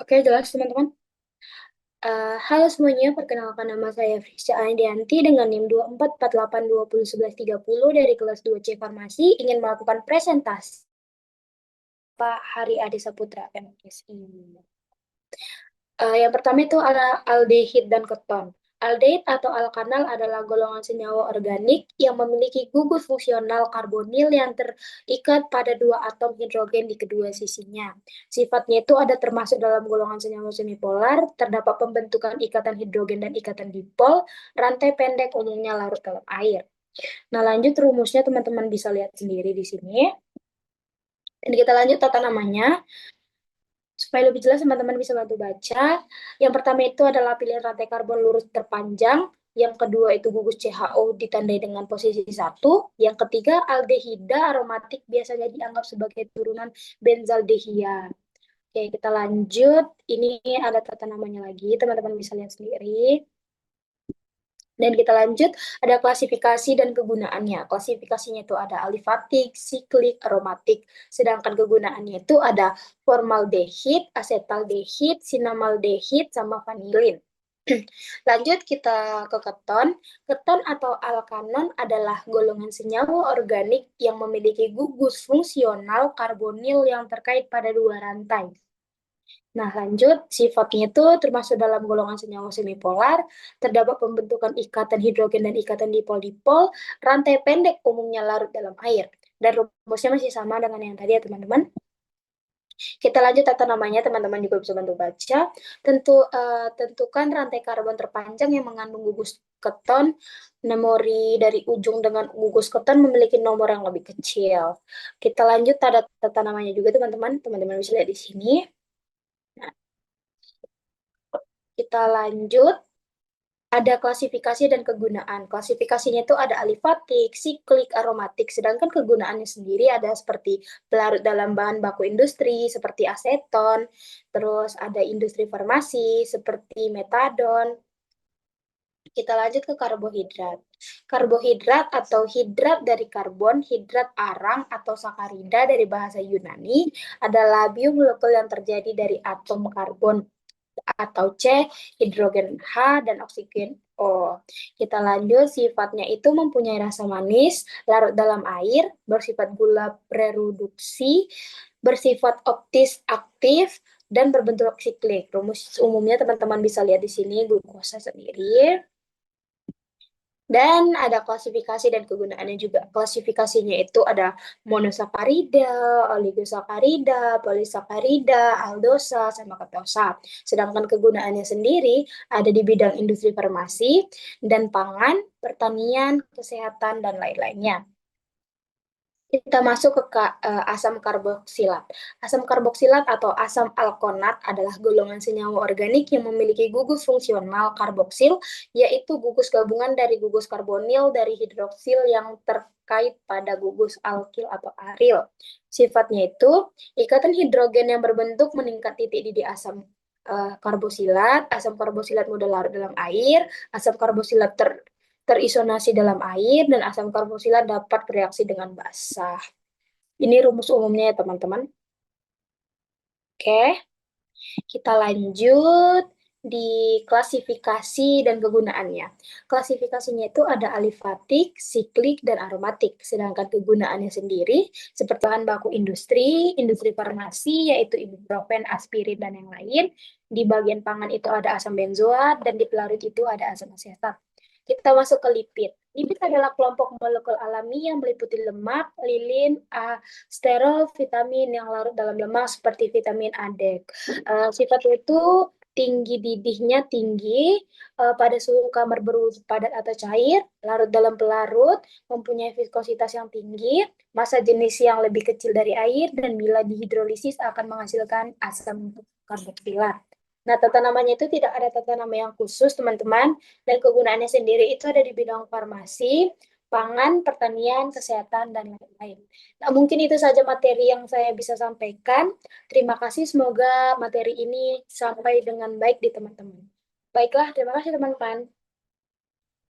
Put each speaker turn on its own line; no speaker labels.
Oke, jelas teman-teman. Halo semuanya, perkenalkan nama saya Frisca Andianti dengan NIM 2448201130 dari kelas 2C Farmasi, ingin melakukan presentasi Pak Hari Adi Saputra, MSI. Yang pertama itu ada aldehid dan keton. Aldehid atau alkanal adalah golongan senyawa organik yang memiliki gugus fungsional karbonil yang terikat pada dua atom hidrogen di kedua sisinya. Sifatnya itu ada termasuk dalam golongan senyawa semipolar, terdapat pembentukan ikatan hidrogen dan ikatan dipol, rantai pendek umumnya larut dalam air. Nah, lanjut rumusnya teman-teman bisa lihat sendiri di sini. Dan kita lanjut tata namanya. Supaya lebih jelas teman-teman bisa bantu baca. Yang pertama itu adalah pilihan rantai karbon lurus terpanjang. Yang kedua itu gugus CHO ditandai dengan posisi 1. Yang ketiga aldehida aromatik biasanya dianggap sebagai turunan benzaldehia. Oke, kita lanjut. Ini ada tata namanya lagi, teman-teman bisa lihat sendiri. Dan kita lanjut, ada klasifikasi dan kegunaannya. Klasifikasinya itu ada alifatik, siklik, aromatik. Sedangkan kegunaannya itu ada formaldehid, asetaldehid, sinamaldehid, sama vanilin. Lanjut kita ke keton. Keton atau alkanon adalah golongan senyawa organik yang memiliki gugus fungsional karbonil yang terkait pada dua rantai. Nah, lanjut, sifatnya itu termasuk dalam golongan senyawa semipolar, terdapat pembentukan ikatan hidrogen dan ikatan dipol-dipol, rantai pendek umumnya larut dalam air. Dan rumusnya masih sama dengan yang tadi ya, teman-teman. Kita lanjut tata namanya, teman-teman juga bisa bantu baca. Tentukan rantai karbon terpanjang yang mengandung gugus keton. Memori dari ujung dengan gugus keton memiliki nomor yang lebih kecil. Kita lanjut tata namanya juga, teman-teman. Teman-teman bisa lihat di sini. Nah, kita lanjut. Ada klasifikasi dan kegunaan. Klasifikasinya itu ada alifatik, siklik, aromatik. Sedangkan kegunaannya sendiri ada seperti pelarut dalam bahan baku industri, seperti aseton. Terus ada industri farmasi, seperti metadon. Kita lanjut ke karbohidrat. Karbohidrat atau hidrat dari karbon, hidrat arang atau sakarida dari bahasa Yunani adalah biomolekul yang terjadi dari atom karbon atau C, hidrogen H, dan oksigen O. Kita lanjut, sifatnya itu mempunyai rasa manis, larut dalam air, bersifat gula prereduksi, bersifat optis aktif, dan berbentuk siklik. Rumus umumnya teman-teman bisa lihat di sini, glukosa sendiri. Dan ada klasifikasi dan kegunaannya juga. Klasifikasinya itu ada monosakarida, oligosakarida, polisakarida, aldosa, sama ketosa. Sedangkan kegunaannya sendiri ada di bidang industri farmasi dan pangan, pertanian, kesehatan, dan lain-lainnya. Kita masuk ke asam karboksilat. Asam karboksilat atau asam alkonat adalah golongan senyawa organik yang memiliki gugus fungsional karboksil, yaitu gugus gabungan dari gugus karbonil dari hidroksil yang terkait pada gugus alkil atau aril. Sifatnya itu, ikatan hidrogen yang berbentuk meningkat titik didih asam asam karbosilat mudah larut dalam air, asam karboksilat terisonasi dalam air, dan asam karboksilat dapat bereaksi dengan basah. Ini rumus umumnya ya, teman-teman. Oke, kita lanjut di klasifikasi dan kegunaannya. Klasifikasinya itu ada alifatik, siklik, dan aromatik. Sedangkan kegunaannya sendiri seperti bahan baku industri, industri farmasi, yaitu ibuprofen, aspirin, dan yang lain. Di bagian pangan itu ada asam benzoat, dan di pelarut itu ada asam asetat. Kita masuk ke lipid. Lipid adalah kelompok molekul alami yang meliputi lemak, lilin, sterol, vitamin yang larut dalam lemak seperti vitamin A, D. Sifatnya itu tinggi didihnya tinggi, pada suhu kamar berwujud padat atau cair, larut dalam pelarut, mempunyai viskositas yang tinggi, massa jenis yang lebih kecil dari air, dan bila dihidrolisis akan menghasilkan asam karboksilat. Nah, tata namanya itu tidak ada tata nama yang khusus, teman-teman, dan kegunaannya sendiri itu ada di bidang farmasi, pangan, pertanian, kesehatan, dan lain-lain. Nah, mungkin itu saja materi yang saya bisa sampaikan. Terima kasih, semoga materi ini sampai dengan baik di teman-teman. Baiklah, terima kasih teman-teman.